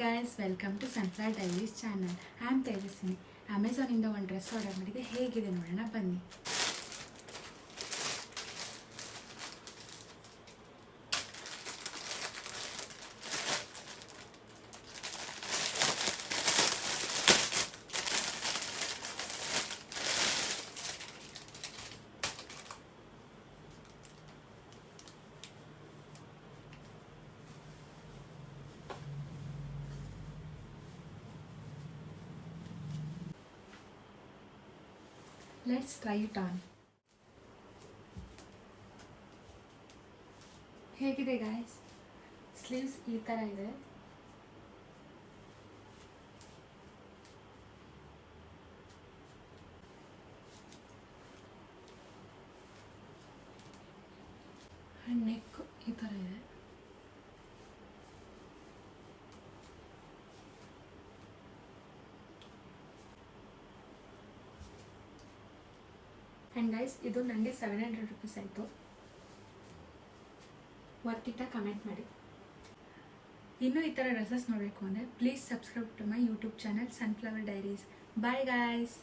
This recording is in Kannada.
Guys, welcome to sunflower diaries channel. I am Tejaswini. ಅಮೆಝಾನಿಂದ ಒಂದು ಡ್ರೆಸ್ ಆರ್ಡರ್ ಮಾಡಿದೆ. ಹೇಗಿದೆ ನೋಡೋಣ ಬನ್ನಿ. Let's try it on. ಹೇಗಿದೆ ಗಾಯ್ಸ್? ಸ್ಲೀವ್ಸ್ ಈ ಥರ ಇದೆ. ಆ್ಯಂಡ್ ನೆಕ್ ಈ ಥರ ಇದೆ. ಆ್ಯಂಡ್ ಗೈಸ್, ಇದು ನನಗೆ 700 ರೂಪೀಸ್ ಆಯಿತು. ವರ್ತ್ ಇಟ್ಟ ಕಮೆಂಟ್ ಮಾಡಿ. ಇನ್ನೂ ಈ ಥರ ಡ್ರೆಸ್ಸಸ್ ನೋಡಬೇಕು ಅಂದರೆ please subscribe to my YouTube channel sunflower diaries. Bye guys.